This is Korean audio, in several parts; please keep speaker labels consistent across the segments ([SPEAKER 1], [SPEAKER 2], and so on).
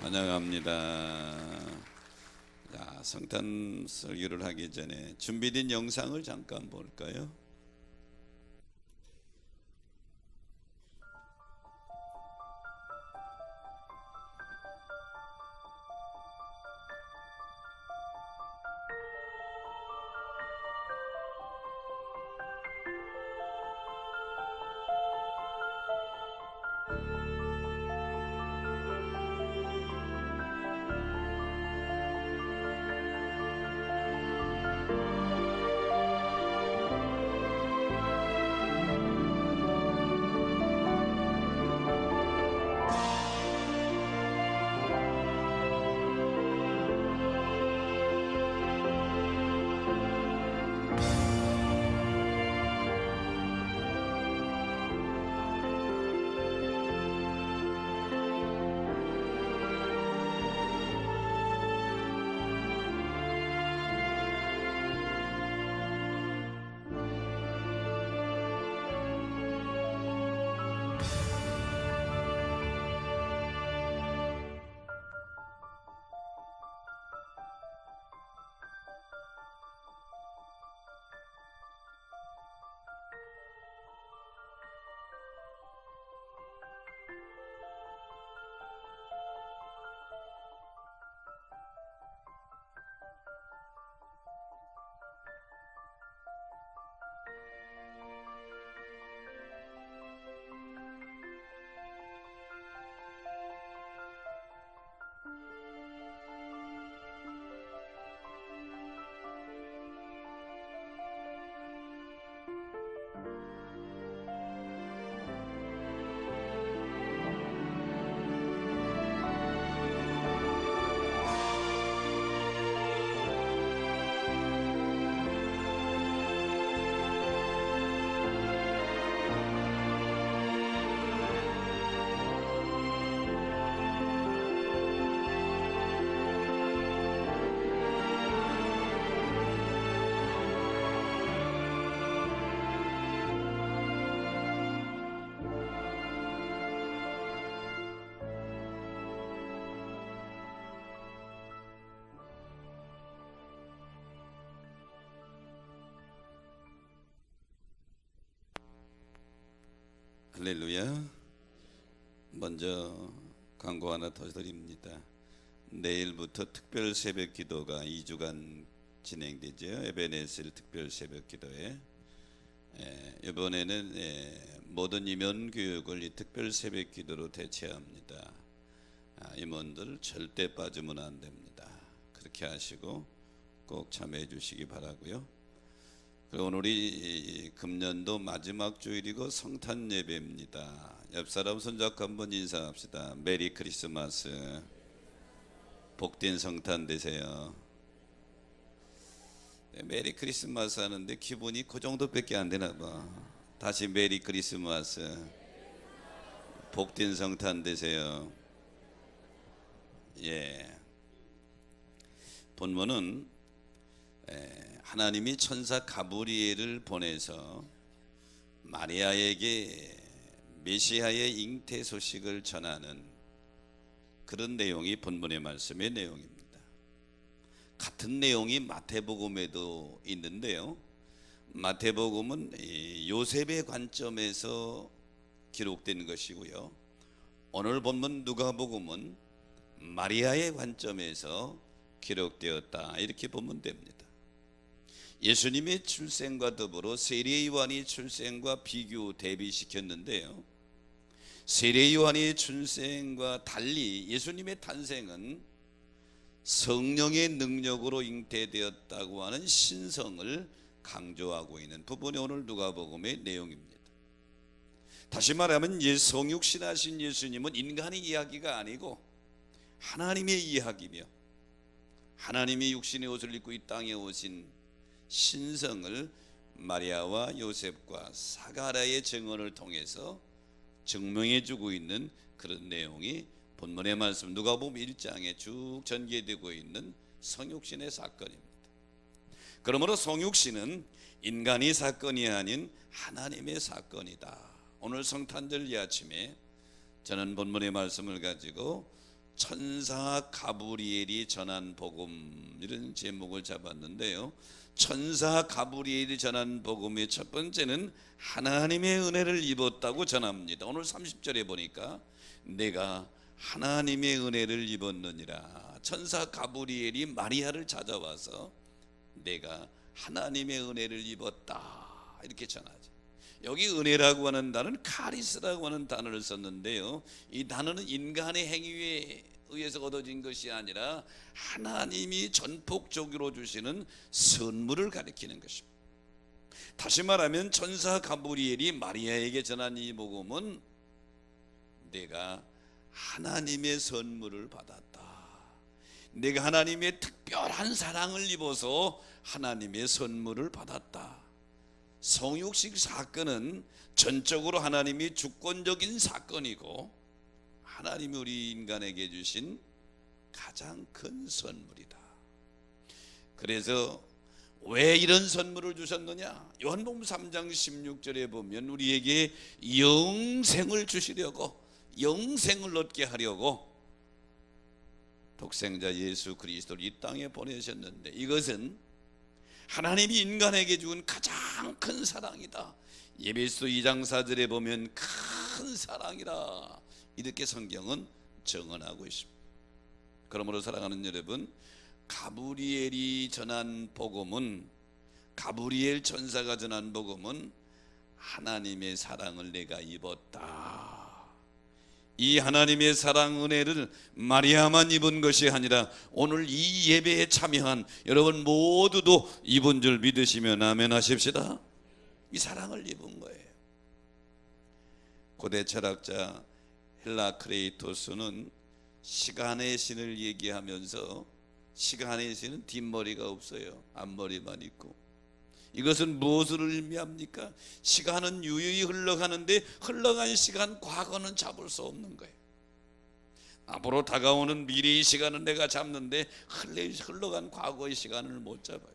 [SPEAKER 1] 환영합니다. 자, 성탄 설교를 하기 전에 준비된 영상을 잠깐 볼까요? 할렐루야. 먼저 광고 하나 더 드립니다. 내일부터 특별 새벽 기도가 2주간 진행되죠. 에베네셀 특별 새벽 기도회. 이번에는 모든 임원 교육을 이 특별 새벽 기도로 대체합니다. 임원들 절대 빠지면 안 됩니다. 그렇게 하시고 꼭 참여해 주시기 바라고요. 오늘이 금년도 마지막 주일이고 성탄 예배입니다. 옆사람 손잡고 한번 인사합시다. 메리 크리스마스. 복된 성탄 되세요. 메리 크리스마스 하는데 기분이 그 정도밖에 안 되나 봐. 다시 메리 크리스마스. 복된 성탄 되세요. 본문은 하나님이 천사 가브리엘을 보내서 마리아에게 메시아의 잉태 소식을 전하는 그런 내용이 본문의 말씀의 내용입니다. 같은 내용이 마태복음에도 있는데요. 마태복음은 요셉의 관점에서 기록된 것이고요. 오늘 본문 누가복음은 마리아의 관점에서 기록되었다, 이렇게 보면 됩니다. 예수님의 출생과 더불어 세례 요한의 출생과 비교 대비시켰는데요, 세례 요한의 출생과 달리 예수님의 탄생은 성령의 능력으로 잉태되었다고 하는 신성을 강조하고 있는 부분이 오늘 누가복음의 내용입니다. 다시 말하면 성육신하신 예수님은 인간의 이야기가 아니고 하나님의 이야기며, 하나님이 육신의 옷을 입고 이 땅에 오신 신성을 마리아와 요셉과 사가랴의 증언을 통해서 증명해 주고 있는 그런 내용이 본문의 말씀 누가복음 1장에 쭉 전개되고 있는 성육신의 사건입니다. 그러므로 성육신은 인간의 사건이 아닌 하나님의 사건이다. 오늘 성탄절 이 아침에 저는 본문의 말씀을 가지고 천사 가브리엘이 전한 복음, 이런 제목을 잡았는데요. 천사 가브리엘이 전한 복음의 첫 번째는 하나님의 은혜를 입었다고 전합니다. 오늘 30절에 보니까 내가 하나님의 은혜를 입었느니라. 천사 가브리엘이 마리아를 찾아와서 내가 하나님의 은혜를 입었다 이렇게 전하죠. 여기 은혜라고 하는 단어는 카리스라고 하는 단어를 썼는데요, 이 단어는 인간의 행위에 의해서 얻어진 것이 아니라 하나님이 전폭적으로 주시는 선물을 가리키는 것입니다. 다시 말하면 천사 가브리엘이 마리아에게 전한 이 복음은 내가 하나님의 선물을 받았다, 내가 하나님의 특별한 사랑을 입어서 하나님의 선물을 받았다. 성육식 사건은 전적으로 하나님이 주권적인 사건이고 하나님이 우리 인간에게 주신 가장 큰 선물이다. 그래서 왜 이런 선물을 주셨느냐? 요한복음 3장 16절에 보면 우리에게 영생을 주시려고, 영생을 얻게 하려고 독생자 예수 그리스도를 이 땅에 보내셨는데, 이것은 하나님이 인간에게 준 가장 큰 사랑이다. 에베소 2장 4절에 보면 큰 사랑이라 이렇게 성경은 증언하고 있습니다. 그러므로 사랑하는 여러분, 가브리엘이 전한 복음은, 가브리엘 천사가 전한 복음은 하나님의 사랑을 내가 입었다, 이 하나님의 사랑 은혜를 마리아만 입은 것이 아니라 오늘 이 예배에 참여한 여러분 모두도 입은 줄 믿으시면 아멘 하십시다. 이 사랑을 입은 거예요. 고대 철학자 헬라크레이토스는 시간의 신을 얘기하면서, 시간의 신은 뒷머리가 없어요. 앞머리만 있고, 이것은 무엇을 의미합니까? 시간은 유유히 흘러가는데 흘러간 시간, 과거는 잡을 수 없는 거예요. 앞으로 다가오는 미래의 시간은 내가 잡는데 흘러간 과거의 시간을 못 잡아요.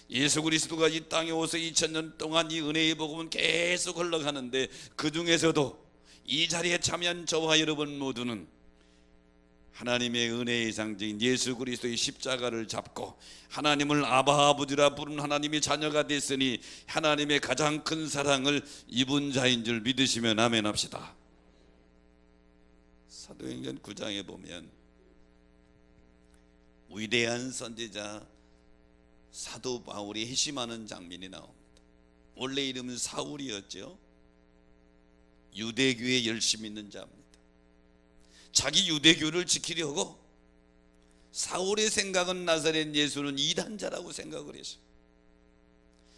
[SPEAKER 1] 예수 그리스도가 이 땅에 오서 2000년 동안 이 은혜의 복음은 계속 흘러가는데, 그 중에서도 이 자리에 참여한 저와 여러분 모두는 하나님의 은혜의 상징인 예수 그리스도의 십자가를 잡고 하나님을 아바 아버지라 부르는 하나님의 자녀가 됐으니 하나님의 가장 큰 사랑을 입은 자인 줄 믿으시면 아멘 합시다. 사도행전 9장에 보면 위대한 선지자 사도 바울이 회심하는 장면이 나옵니다. 원래 이름은 사울이었죠. 유대교에 열심히 있는 자입니다. 자기 유대교를 지키려고 사울의 생각은 나사렛 예수는 이단자라고 생각을 했어요.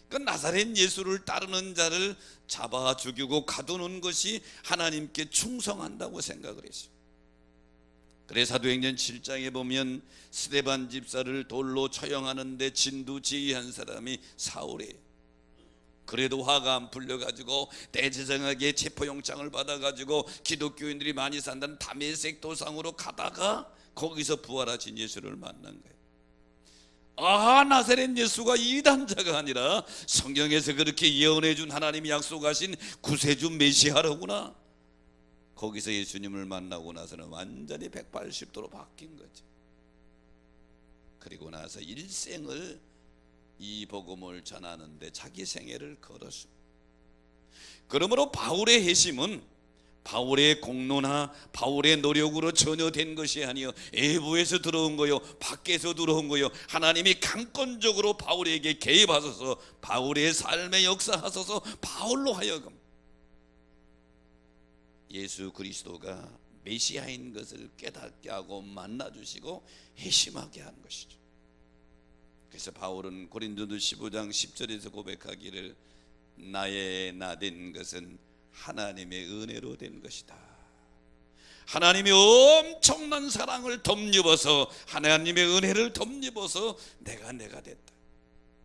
[SPEAKER 1] 그 나사렛 예수를 따르는 자를 잡아 죽이고 가두는 것이 하나님께 충성한다고 생각을 했어요. 그래서 사도행전 7장에 보면 스데반 집사를 돌로 처형하는데 진두지휘한 사람이 사울이에요. 그래도 화가 안 풀려가지고 대제사장에게 체포영장을 받아가지고 기독교인들이 많이 산다는 다메섹 도상으로 가다가 거기서 부활하신 예수를 만난 거예요. 아, 나사렛 예수가 이단자가 아니라 성경에서 그렇게 예언해 준 하나님이 약속하신 구세주 메시아로구나. 거기서 예수님을 만나고 나서는 완전히 180도로 바뀐 거죠. 그리고 나서 일생을 이 복음을 전하는데 자기 생애를 걸었습니다. 그러므로 바울의 회심은 바울의 공로나 바울의 노력으로 전혀 된 것이 아니요, 외부에서 들어온 거요, 밖에서 들어온 거요, 하나님이 강권적으로 바울에게 개입하셔서 바울의 삶에 역사하셔서 바울로 하여금 예수 그리스도가 메시아인 것을 깨닫게 하고 만나주시고 회심하게 한 것이죠. 그래서 바울은 고린도서 15장 10절에서 고백하기를 나의 나된 것은 하나님의 은혜로 된 것이다. 하나님의 엄청난 사랑을 덧입어서, 하나님의 은혜를 덧입어서 내가 됐다.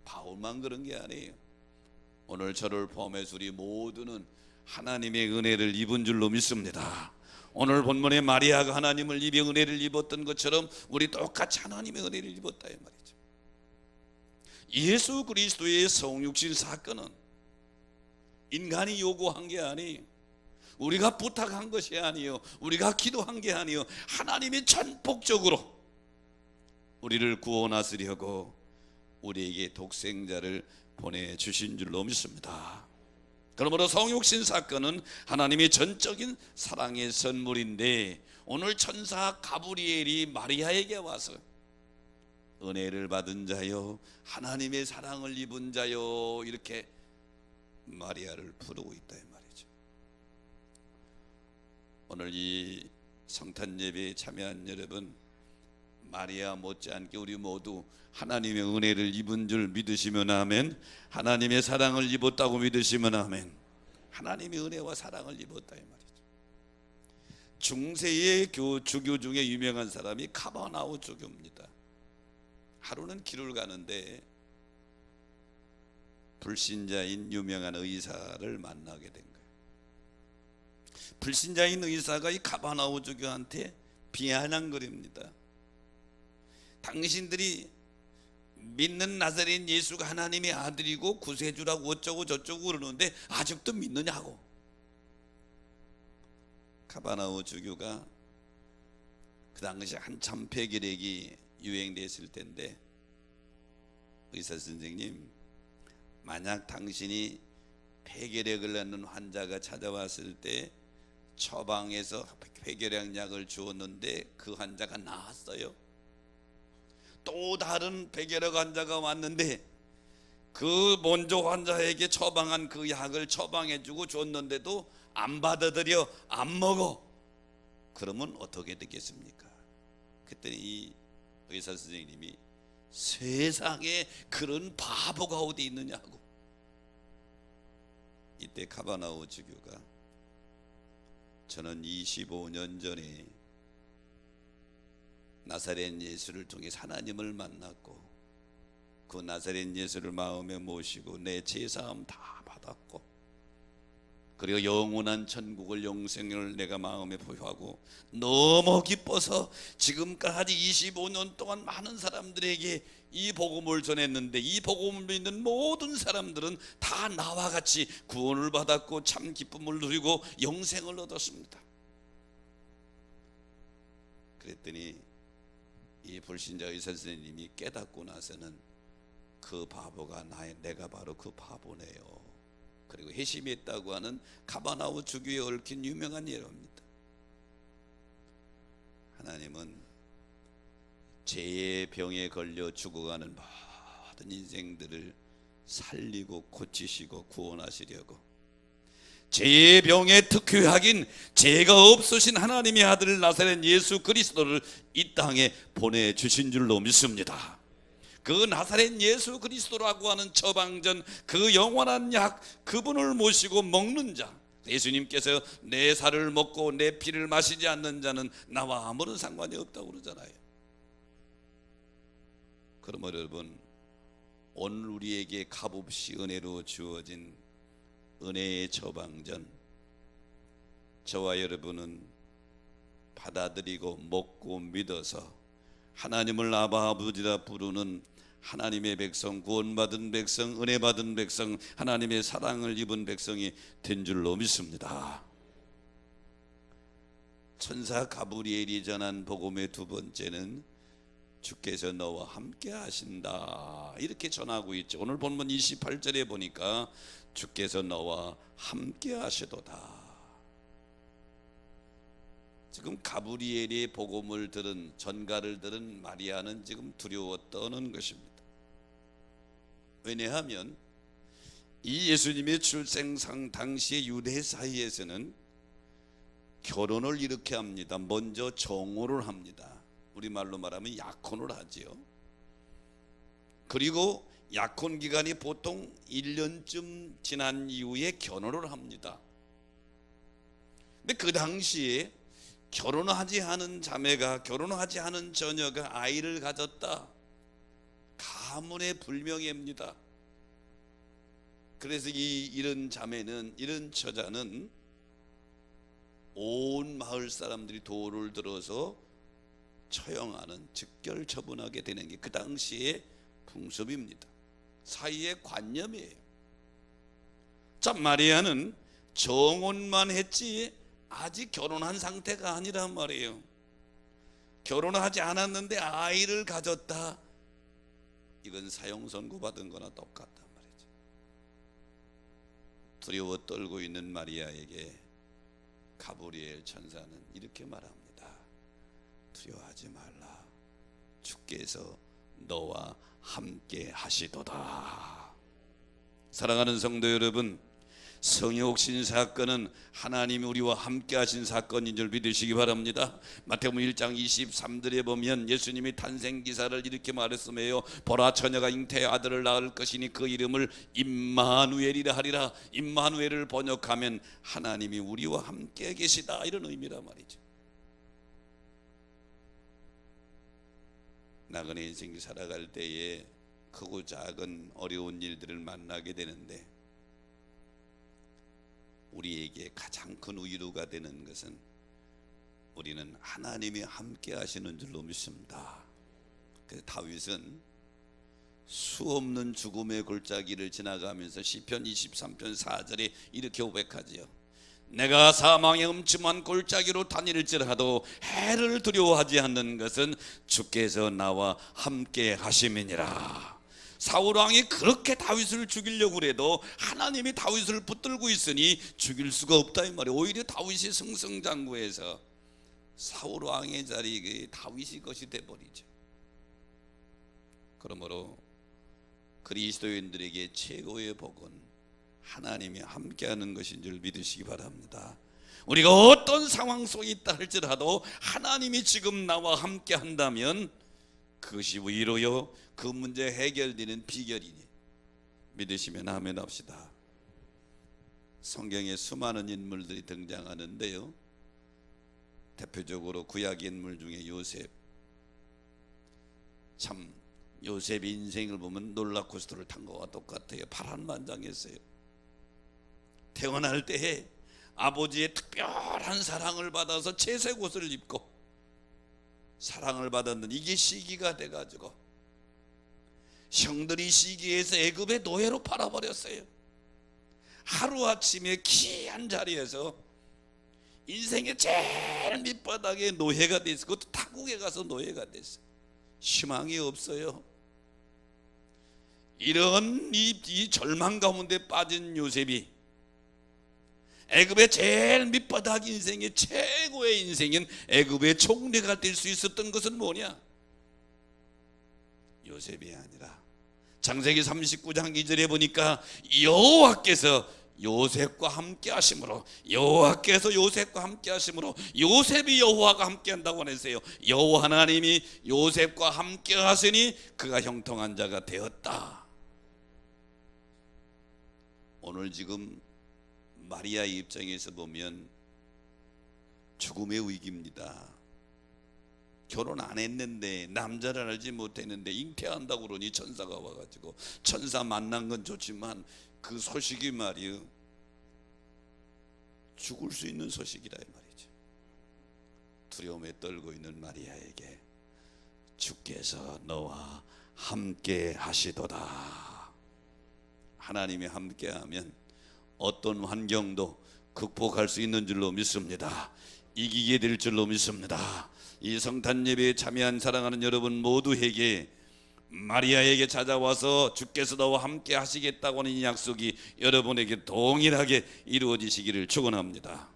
[SPEAKER 1] 바울만 그런 게 아니에요. 오늘 저를 포함해서 우리 모두는 하나님의 은혜를 입은 줄로 믿습니다. 오늘 본문에 마리아가 하나님을 입에 은혜를 입었던 것처럼 우리 똑같이 하나님의 은혜를 입었다 이 말이죠. 예수 그리스도의 성육신 사건은 인간이 요구한 게 아니, 우리가 부탁한 것이 아니요, 우리가 기도한 게 아니요, 하나님이 전폭적으로 우리를 구원하시려고 우리에게 독생자를 보내주신 줄로 믿습니다. 그러므로 성육신 사건은 하나님의 전적인 사랑의 선물인데, 오늘 천사 가브리엘이 마리아에게 와서 은혜를 받은 자요, 하나님의 사랑을 입은 자요, 이렇게 마리아를 부르고 있다 이 말이죠. 오늘 이 성탄 예배에 참여한 여러분, 마리아 못지않게 우리 모두 하나님의 은혜를 입은 줄 믿으시면 아멘. 하나님의 사랑을 입었다고 믿으시면 아멘. 하나님의 은혜와 사랑을 입었다 이 말이죠. 중세의 주교 중에 유명한 사람이 카바나우 주교입니다. 하루는 길을 가는데 불신자인 유명한 의사를 만나게 된 거예요. 불신자인 의사가 이 카바나우 주교한테 비아냥거립니다. 당신들이 믿는 나사렛 예수가 하나님의 아들이고 구세주라고 어쩌고 저쩌고 그러는데 아직도 믿느냐고. 카바나우 주교가 그 당시 한참 폐결핵이 유행됐을 텐데, 의사 선생님, 만약 당신이 폐결핵을 앓는 환자가 찾아왔을 때 처방해서 폐결핵 약을 주었는데 그 환자가 나았어요. 또 다른 폐결핵 환자가 왔는데 그 먼저 환자에게 처방한 그 약을 처방해주고 줬는데도 안 받아들여, 안 먹어. 그러면 어떻게 되겠습니까? 그랬더니 이 의사 선생님이 세상에 그런 바보가 어디 있느냐고. 이때 카바나우 주교가, 저는 25년 전에 나사렛 예수를 통해 하나님을 만났고 그 나사렛 예수를 마음에 모시고 내 죄사함 다 받았고, 그리고 영원한 천국을, 영생을 내가 마음에 보유하고 너무 기뻐서 지금까지 25년 동안 많은 사람들에게 이 복음을 전했는데, 이 복음을 믿는 모든 사람들은 다 나와 같이 구원을 받았고 참 기쁨을 누리고 영생을 얻었습니다. 그랬더니 이 불신자 의사 선생님이 깨닫고 나서는 그 바보가 내가 바로 그 바보네요. 그리고 회심했다고 하는 카바나우 주교에 얽힌 유명한 예로입니다. 하나님은 죄의 병에 걸려 죽어가는 모든 인생들을 살리고 고치시고 구원하시려고 죄의 병에 특효약인 죄가 없으신 하나님의 아들 나사렛 예수 그리스도를 이 땅에 보내주신 줄로 믿습니다. 그 나사렛 예수 그리스도라고 하는 처방전, 그 영원한 약, 그분을 모시고 먹는 자, 예수님께서 내 살을 먹고 내 피를 마시지 않는 자는 나와 아무런 상관이 없다고 그러잖아요. 그러므로 여러분, 오늘 우리에게 값없이 은혜로 주어진 은혜의 처방전, 저와 여러분은 받아들이고 먹고 믿어서 하나님을 아바 아버지라 부르는 하나님의 백성, 구원받은 백성, 은혜받은 백성, 하나님의 사랑을 입은 백성이 된 줄로 믿습니다. 천사 가브리엘이 전한 복음의 두 번째는 주께서 너와 함께 하신다, 이렇게 전하고 있죠. 오늘 본문 28절에 보니까 주께서 너와 함께 하시도다. 지금 가브리엘의 복음을 들은, 전가를 들은 마리아는 지금 두려워 떠는 것입니다. 왜냐하면 이 예수님의 출생상 당시의 유대 사이에서는 결혼을 이렇게 합니다. 먼저 정오를 합니다. 우리말로 말하면 약혼을 하지요. 그리고 약혼 기간이 보통 1년쯤 지난 이후에 결혼을 합니다. 근데 그 당시에 결혼하지 않은 자매가, 결혼하지 않은 처녀가 아이를 가졌다, 가문의 불명예입니다. 그래서 이런 자매는, 이런 처자는 온 마을 사람들이 도를 들어서 처형하는, 즉결 처분하게 되는 게 그 당시의 풍습입니다. 사이의 관념이에요. 자, 마리아는 정혼만 했지 아직 결혼한 상태가 아니란 말이에요. 결혼하지 않았는데 아이를 가졌다. 이건 사형 선고받은 거나 똑같단 말이죠. 두려워 떨고 있는 마리아에게 가브리엘 천사는 이렇게 말합니다. 두려워하지 말라. 주께서 너와 함께 하시도다. 사랑하는 성도 여러분, 성육신 사건은 하나님이 우리와 함께 하신 사건인 줄 믿으시기 바랍니다. 마태복음 1장 23절에 보면 예수님이 탄생 기사를 이렇게 말했으며요, 보라 처녀가 잉태의 아들을 낳을 것이니 그 이름을 임마누엘이라 하리라. 임마누엘을 번역하면 하나님이 우리와 함께 계시다, 이런 의미란 말이죠. 나그네 인생 살아갈 때에 크고 작은 어려운 일들을 만나게 되는데 우리에게 가장 큰 위로가 되는 것은 우리는 하나님이 함께 하시는 줄로 믿습니다. 그래서 다윗은 수없는 죽음의 골짜기를 지나가면서 시편 23편 4절에 이렇게 고백하지요. 내가 사망의 음침한 골짜기로 다닐지라도 해를 두려워하지 않는 것은 주께서 나와 함께 하심이니라. 사울왕이 그렇게 다윗을 죽이려고 해도 하나님이 다윗을 붙들고 있으니 죽일 수가 없다, 이 말이에요. 오히려 다윗이 승승장구해서 사울왕의 자리에 다윗이 것이 돼버리죠. 그러므로 그리스도인들에게 최고의 복은 하나님이 함께하는 것인 줄 믿으시기 바랍니다. 우리가 어떤 상황 속에 있다 할지라도 하나님이 지금 나와 함께 한다면 그것이 위로요, 그 문제 해결되는 비결이니 믿으시면 아멘 합시다. 성경에 수많은 인물들이 등장하는데요, 대표적으로 구약 인물 중에 요셉. 참 요셉의 인생을 보면 롤러코스터를 탄 것과 똑같아요. 파란만장했어요. 태어날 때에 아버지의 특별한 사랑을 받아서 채색 옷을 입고 사랑을 받았는데 이게 시기가 돼가지고 형들이 시기해서 애굽의 노예로 팔아버렸어요. 하루아침에 귀한 자리에서 인생의 제일 밑바닥에 노예가 됐어요. 그것도 타국에 가서 노예가 됐어요. 희망이 없어요. 이런 이 절망 가운데 빠진 요셉이 애굽의 제일 밑바닥 인생의 최고의 인생인 애굽의 총리가 될 수 있었던 것은 뭐냐? 요셉이 아니라 창세기 39장 2절에 보니까 여호와께서 요셉과 함께 하심으로, 여호와께서 요셉과 함께 하심으로, 요셉이 여호와가 함께 한다고 했어요. 여호와 하나님이 요셉과 함께 하시니 그가 형통한 자가 되었다. 오늘 지금 마리아의 입장에서 보면 죽음의 위기입니다. 결혼 안 했는데, 남자를 알지 못했는데 잉태한다고 그러니 천사가 와가지고, 천사 만난 건 좋지만 그 소식이 말이요, 죽을 수 있는 소식이라 이 말이죠. 두려움에 떨고 있는 마리아에게 주께서 너와 함께 하시도다. 하나님이 함께하면 어떤 환경도 극복할 수 있는 줄로 믿습니다. 이기게 될 줄로 믿습니다. 이 성탄 예배에 참여한 사랑하는 여러분 모두에게 마리아에게 찾아와서 주께서 너와 함께 하시겠다고 하는 이 약속이 여러분에게 동일하게 이루어지시기를 축원합니다.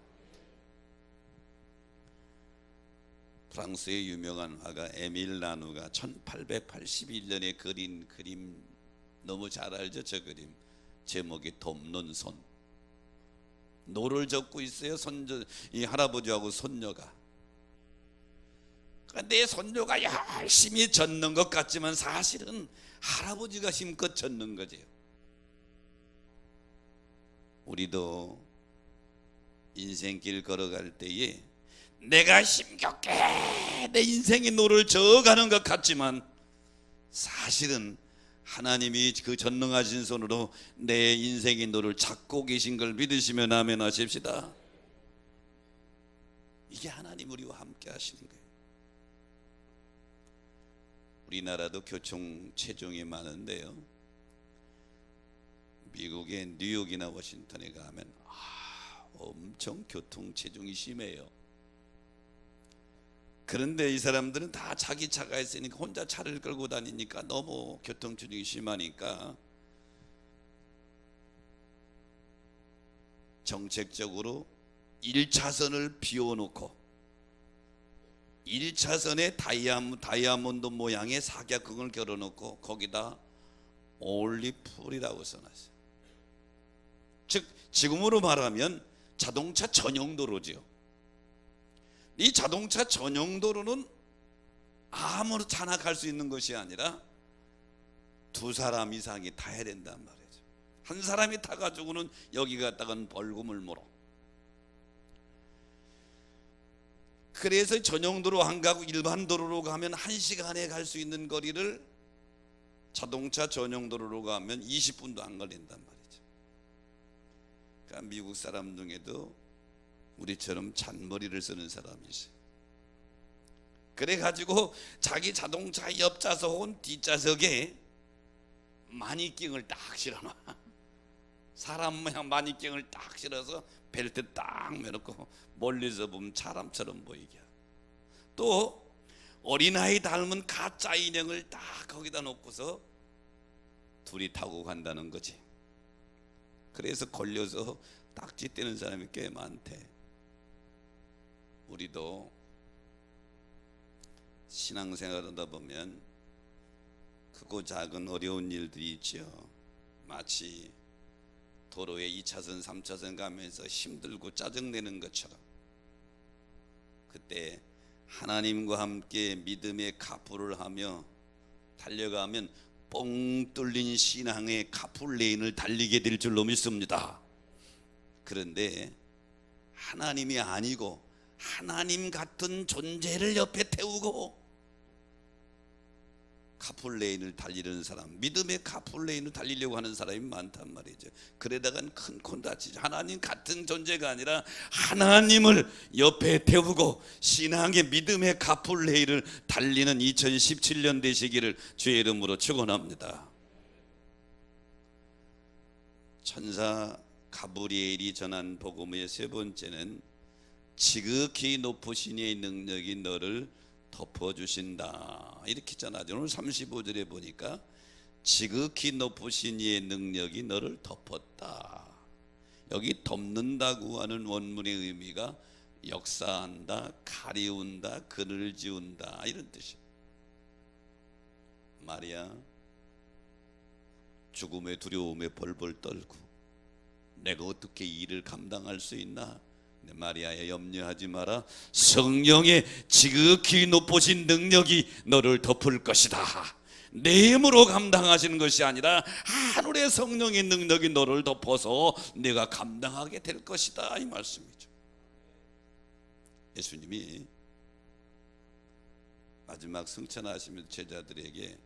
[SPEAKER 1] 프랑스의 유명한 화가 에밀 라누가 1881년에 그린 그림 너무 잘 알죠? 저 그림 제목이 돕는 손. 노를 젓고 있어요. 이 할아버지하고 손녀가. 내 손녀가 열심히 젓는 것 같지만 사실은 할아버지가 힘껏 젓는 거죠. 우리도 인생길 걸어갈 때에 내가 힘겹게 내 인생의 노를 저어가는 것 같지만 사실은 하나님이 그 전능하신 손으로 내 인생의 노를 잡고 계신 걸 믿으시면 아멘 하십시다. 이게 하나님 우리와 함께 하시는 거예요. 우리나라도 교총 체종이 많은데요, 미국의 뉴욕이나 워싱턴에 가면 엄청 교통 체중이 심해요. 그런데 이 사람들은 다 자기 차가 있으니까 혼자 차를 끌고 다니니까 너무 교통 체중이 심하니까 정책적으로 1차선을 비워놓고 1차선에 다이아몬드 모양의 사각형을 걸어놓고 거기다 올리풀이라고 써놨어요. 즉 지금으로 말하면 자동차 전용 도로지요. 이 자동차 전용 도로는 아무렇잖아 갈 수 있는 것이 아니라 두 사람 이상이 타야 된단 말이죠. 한 사람이 타가지고는 여기 갔다가는 벌금을 물어. 그래서 전용도로 안 가고 일반 도로로 가면 1시간에 갈 수 있는 거리를 자동차 전용도로로 가면 20분도 안 걸린단 말이죠. 그러니까 미국 사람 중에도 우리처럼 잔머리를 쓰는 사람이 있어요. 그래가지고 자기 자동차 옆좌석 혹은 뒷좌석에 마니킹을 딱 실어놔. 사람 모양 마니킹을 딱 실어서 벨트 딱 매놓고 멀리서 보면 사람처럼 보이게. 또 어린아이 닮은 가짜 인형을 딱 거기다 놓고서 둘이 타고 간다는 거지. 그래서 걸려서 딱지 떼는 사람이 꽤 많대. 우리도 신앙생활하다 보면 크고 작은 어려운 일들이 있죠. 마치 도로에 2차선 3차선 가면서 힘들고 짜증내는 것처럼 그때 하나님과 함께 믿음의 카풀을 하며 달려가면 뻥 뚫린 신앙의 카풀 레인을 달리게 될 줄로 믿습니다. 그런데 하나님이 아니고 하나님 같은 존재를 옆에 태우고 카풀레인을 달리는 사람, 믿음의 카풀레인을 달리려고 하는 사람이 많단 말이죠. 그러다간 큰 콘 다치죠. 하나님 같은 존재가 아니라 하나님을 옆에 태우고 신앙의 믿음의 카풀레인을 달리는 2017년 되시기를 주의 이름으로 축원합니다. 천사 가브리엘이 전한 복음의 세 번째는 지극히 높으신 이의 능력이 너를 덮어주신다 이렇게 전하죠. 오늘 35절에 보니까 지극히 높으신 이의 능력이 너를 덮었다. 여기 덮는다고 하는 원문의 의미가 역사한다, 가리운다, 그늘 지운다 이런 뜻이에요. 마리아 죽음의 두려움에 벌벌 떨고 내가 어떻게 이 일을 감당할 수 있나? 마리아야 염려하지 마라. 성령의 지극히 높으신 능력이 너를 덮을 것이다. 내 힘으로 감당하시는 것이 아니라 하늘의 성령의 능력이 너를 덮어서 내가 감당하게 될 것이다 이 말씀이죠. 예수님이 마지막 승천하시면서 제자들에게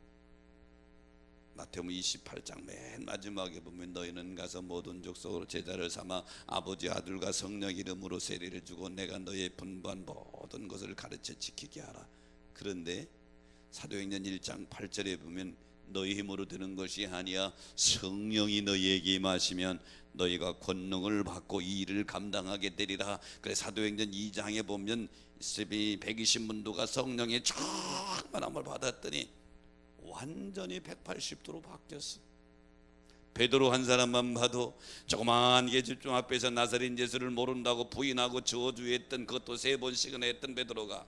[SPEAKER 1] 마태복음 28장 맨 마지막에 보면 너희는 가서 모든 족속으로 제자를 삼아 아버지 아들과 성령 이름으로 세례를 주고 내가 너희의 분부한 모든 것을 가르쳐 지키게 하라. 그런데 사도행전 1장 8절에 보면 너희 힘으로 되는 것이 아니야 성령이 너희에게 임하시면 너희가 권능을 받고 이 일을 감당하게 되리라. 그래서 사도행전 2장에 보면 120문도가 성령의 충만함을 받았더니 완전히 180도로 바뀌었어. 베드로 한 사람만 봐도 조그만 계집종 앞에서 나사렛 예수를 모른다고 부인하고 저주했던, 그것도 3번씩이나 했던 베드로가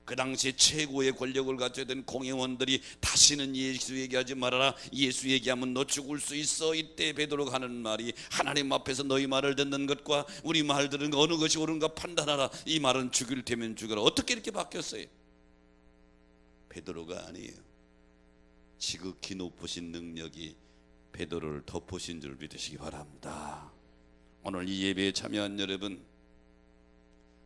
[SPEAKER 1] 그 당시 최고의 권력을 갖춰야 된 공회원들이 다시는 예수 얘기하지 말아라, 예수 얘기하면 너 죽을 수 있어. 이때 베드로가 하는 말이 하나님 앞에서 너희 말을 듣는 것과 우리 말 들은 거 어느 것이 옳은가 판단하라. 이 말은 죽일 테면 죽여라. 어떻게 이렇게 바뀌었어요? 베드로가 아니에요. 지극히 높으신 능력이 베드로를 덮으신 줄 믿으시기 바랍니다. 오늘 이 예배에 참여한 여러분,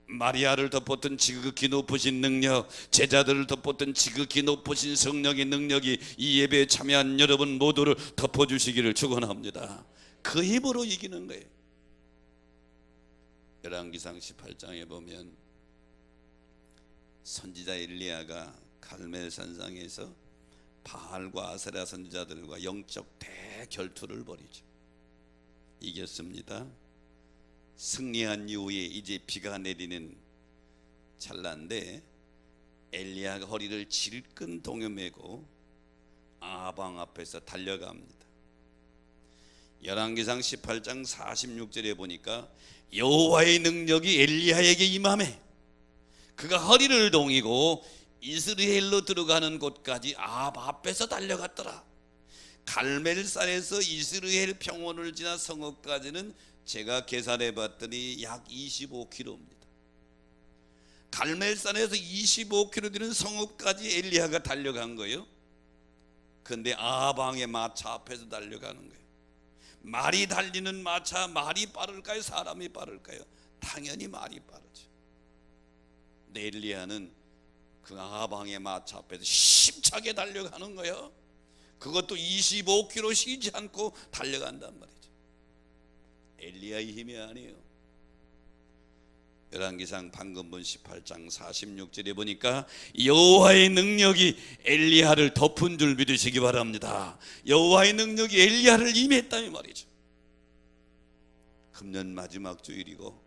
[SPEAKER 1] 마리아를 덮었던 지극히 높으신 능력, 제자들을 덮었던 지극히 높으신 성령의 능력이 이 예배에 참여한 여러분 모두를 덮어주시기를 축원합니다. 그 힘으로 이기는 거예요. 열왕기상 18장에 보면 선지자 엘리야가 갈멜산상에서 바알과 아세라 선지자들과 영적 대결투를 벌이죠. 이겼습니다. 승리한 이후에 이제 비가 내리는 찰나인데 엘리야가 허리를 질끈 동여매고 아방 앞에서 달려갑니다. 열왕기상 18장 46절에 보니까 여호와의 능력이 엘리야에게 임하매 그가 허리를 동이고 이스라엘로 들어가는 곳까지 아합 앞에서 달려갔더라. 갈멜산에서 이스라엘 평원을 지나 성읍까지는 제가 계산해 봤더니 약 25km입니다. 갈멜산에서 25km 되는 성읍까지 엘리야가 달려간 거예요. 그런데 아방의 마차 앞에서 달려가는 거예요. 말이 달리는 마차, 말이 빠를까요? 사람이 빠를까요? 당연히 말이 빠르죠. 근데 엘리야는 그 아방의 마차 앞에서 힘차게 달려가는 거예요. 그것도 25km 쉬지 않고 달려간단 말이죠. 엘리야의 힘이 아니에요. 열왕기상 방금 본 18장 46절에 보니까 여호와의 능력이 엘리야를 덮은 줄 믿으시기 바랍니다. 여호와의 능력이 엘리야를 임했다는 말이죠. 금년 마지막 주일이고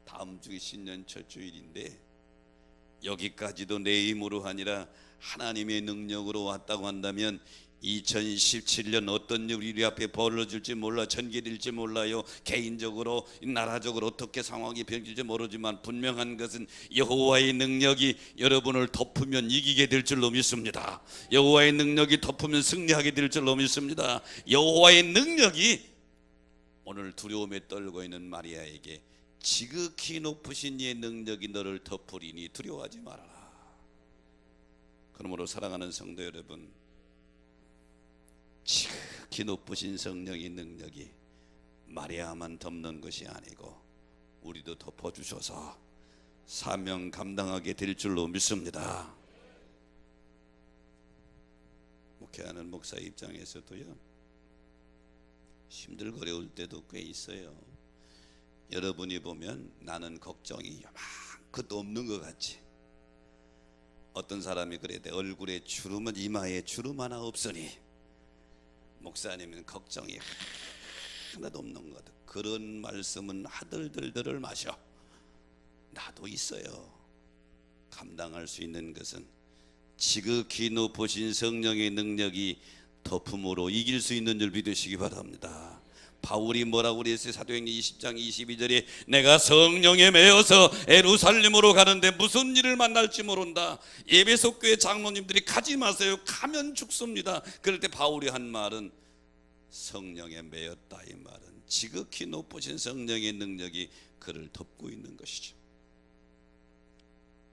[SPEAKER 1] 다음 주이 신년 첫 주일인데 여기까지도 내 힘으로 아니라 하나님의 능력으로 왔다고 한다면 2017년 어떤 일이 우리 앞에 벌어질지 몰라, 전개될지 몰라요. 개인적으로 나라적으로 어떻게 상황이 변질지 모르지만 분명한 것은 여호와의 능력이 여러분을 덮으면 이기게 될 줄로 믿습니다. 여호와의 능력이 덮으면 승리하게 될 줄로 믿습니다. 여호와의 능력이 오늘 두려움에 떨고 있는 마리아에게 지극히 높으신 이의 능력이 너를 덮으리니 두려워하지 말아라. 그러므로 사랑하는 성도 여러분, 지극히 높으신 성령의 능력이 마리아만 덮는 것이 아니고 우리도 덮어주셔서 사명 감당하게 될 줄로 믿습니다. 목회하는 목사 입장에서도요, 힘들고 어려울 때도 꽤 있어요. 여러분이 보면 나는 걱정이 요만큼도 없는 것 같지. 어떤 사람이 그래, 내 얼굴에 주름은 이마에 주름 하나 없으니 목사님은 걱정이 하나도 없는 것 같아. 그런 말씀은 하들들들을 마셔. 나도 있어요. 감당할 수 있는 것은 지극히 높으신 성령의 능력이 덮음으로 이길 수 있는 줄 믿으시기 바랍니다. 바울이 뭐라고 그랬어요? 사도행전 20장 22절에 내가 성령에 매여서 예루살렘으로 가는데 무슨 일을 만날지 모른다. 에베소 교회 장로님들이 가지 마세요. 가면 죽습니다. 그럴 때 바울이 한 말은 성령에 매였다. 이 말은 지극히 높으신 성령의 능력이 그를 덮고 있는 것이죠.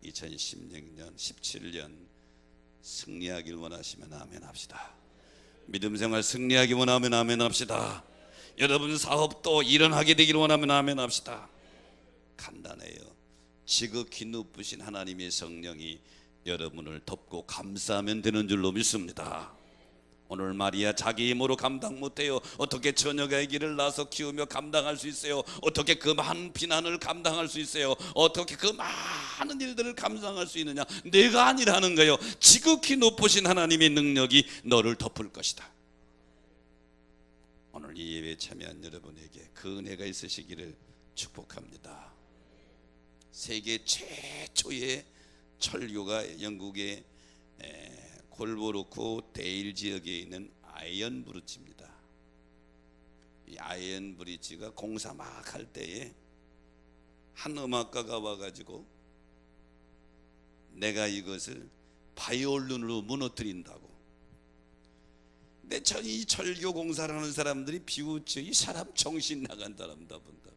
[SPEAKER 1] 2016년 17년 승리하길 원하시면 아멘 합시다. 믿음 생활 승리하기 원하면 아멘 합시다. 여러분 사업도 일어나게 되길 원하면 아멘 합시다. 간단해요. 지극히 높으신 하나님의 성령이 여러분을 덮고 감싸면 되는 줄로 믿습니다. 오늘 마리아 자기 힘으로 감당 못해요. 어떻게 처녀가 아기를 낳아서 키우며 감당할 수 있어요? 어떻게 그 많은 비난을 감당할 수 있어요? 어떻게 그 많은 일들을 감당할 수 있느냐? 내가 아니라는 거예요. 지극히 높으신 하나님의 능력이 너를 덮을 것이다. 오늘 이 예배에 참여한 여러분에게 그 은혜가 있으시기를 축복합니다. 세계 최초의 철교가 영국의 골보로코 데일 지역에 있는 아이언 브리지입니다. 이 아이언 브리지가 공사 막 할 때에 한 음악가가 와가지고 내가 이것을 바이올린으로 무너뜨린다고. 근데 이 철교 공사를 하는 사람들이 비웃죠. 이 사람 정신 나간 사람다 본다.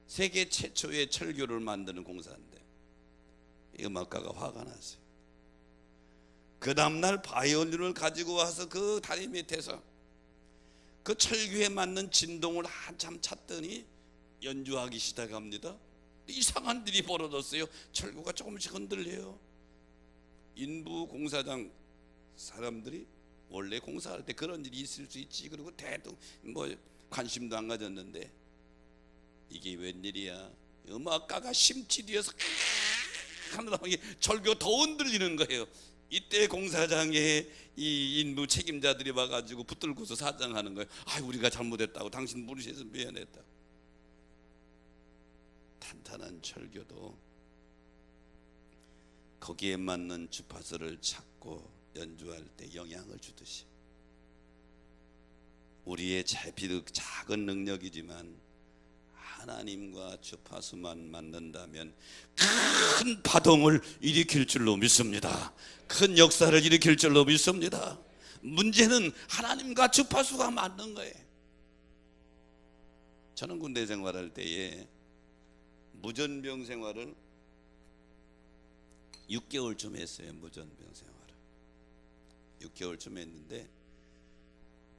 [SPEAKER 1] 세계 최초의 철교를 만드는 공사인데 이 음악가가 화가 났어요. 그 다음날 바이올린을 가지고 와서 그 다리 밑에서 그 철교에 맞는 진동을 한참 찾더니 연주하기 시작합니다. 이상한 일이 벌어졌어요. 철교가 조금씩 흔들려요. 인부 공사장 사람들이 원래 공사할 때 그런 일이 있을 수 있지. 그리고 대도 뭐 관심도 안 가졌는데 이게 웬일이야? 음악가가 심취 뒤에서 하는 다음에 철교 더 흔들리는 거예요. 이때 공사장에 이 인부 책임자들이 와가지고 붙들고서 사장하는 거예요. 아, 우리가 잘못했다고, 당신 무리해서 미안했다고. 탄탄한 절교도 거기에 맞는 주파수를 찾고 연주할 때 영향을 주듯이 우리의 비록 작은 능력이지만 하나님과 주파수만 맞는다면 큰 파동을 일으킬 줄로 믿습니다. 큰 역사를 일으킬 줄로 믿습니다. 문제는 하나님과 주파수가 맞는 거예요. 저는 군대 생활할 때에 무전병 생활을 6개월쯤 했어요. 무전병 생활을 6개월쯤 했는데,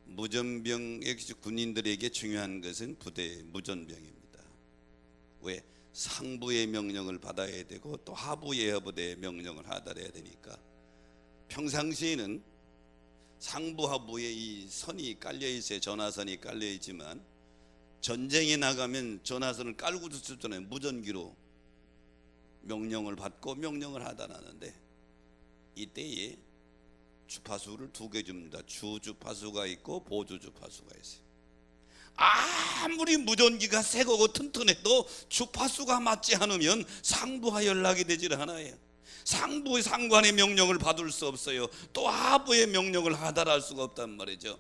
[SPEAKER 1] 무전병의 군인들에게 중요한 것은 부대의 무전병입니다. 왜? 상부의 명령을 받아야 되고 또 하부 예하부대의 명령을 하달해야 되니까, 평상시에는 상부 하부에 이 선이 깔려 있어요. 전화선이 깔려 있지만 전쟁에 나가면 전화선을 깔고 있었잖아요. 무전기로 명령을 받고 명령을 하달하는데, 이때에 주파수를 2개 줍니다. 주주파수가 있고 보조주파수가 있어요. 아무리 무전기가 새거고 튼튼해도 주파수가 맞지 않으면 상부와 연락이 되질 않아요. 상부의 상관의 명령을 받을 수 없어요. 또 하부의 명령을 하달할 수가 없단 말이죠.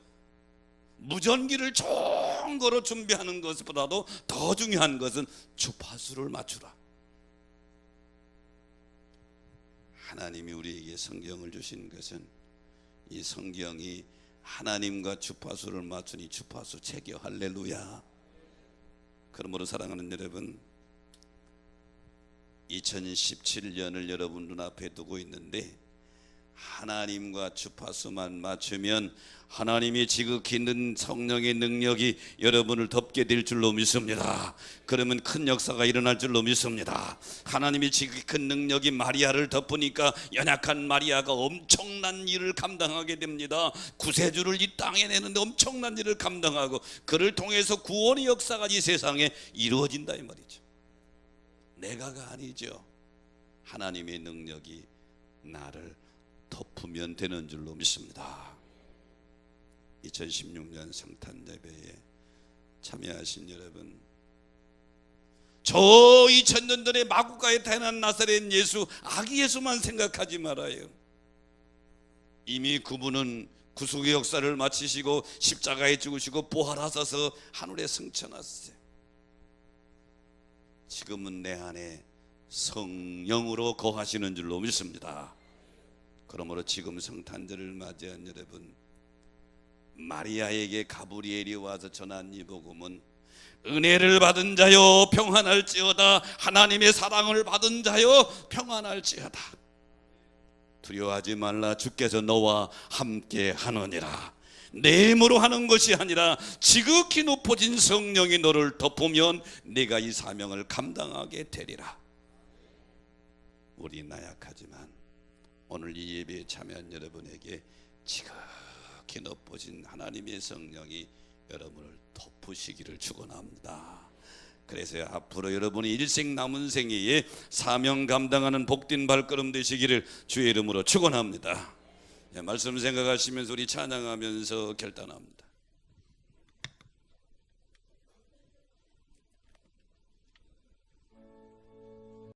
[SPEAKER 1] 무전기를 좋은 거로 준비하는 것보다도 더 중요한 것은 주파수를 맞추라. 하나님이 우리에게 성경을 주신 것은 이 성경이 하나님과 주파수를 맞추니 주파수 체계. 할렐루야. 그러므로 사랑하는 여러분, 2017년을 여러분 눈앞에 두고 있는데 하나님과 주파수만 맞추면 하나님이 지극히 있는 성령의 능력이 여러분을 덮게 될 줄로 믿습니다. 그러면 큰 역사가 일어날 줄로 믿습니다. 하나님이 지극히 큰 능력이 마리아를 덮으니까 연약한 마리아가 엄청난 일을 감당하게 됩니다. 구세주를 이 땅에 내는데 엄청난 일을 감당하고 그를 통해서 구원의 역사가 이 세상에 이루어진다 이 말이죠. 내가가 아니죠. 하나님의 능력이 나를 덮으면 되는 줄로 믿습니다. 2016년 성탄 예배에 참여하신 여러분, 저 2000년 전에 마구가에 태어난 나사렛 예수, 아기 예수만 생각하지 말아요. 이미 그분은 구속의 역사를 마치시고 십자가에 죽으시고 부활하셔서 하늘에 승천하셨어요. 지금은 내 안에 성령으로 거하시는 줄로 믿습니다. 그러므로 지금 성탄절을 맞이한 여러분, 마리아에게 가브리엘이 와서 전한 이 복음은 은혜를 받은 자여 평안할지어다, 하나님의 사랑을 받은 자여 평안할지어다. 두려워하지 말라, 주께서 너와 함께 하느니라. 내 힘으로 하는 것이 아니라 지극히 높아진 성령이 너를 덮으면 네가 이 사명을 감당하게 되리라. 우리 나약하지만 오늘 이 예배에 참여한 여러분에게 지극히 높아진 하나님의 성령이 여러분을 덮으시기를 축원합니다. 그래서 앞으로 여러분이 일생 남은 생애에 사명 감당하는 복된 발걸음 되시기를 주의 이름으로 축원합니다. 말씀 생각하시면서 우리 찬양하면서 결단합니다.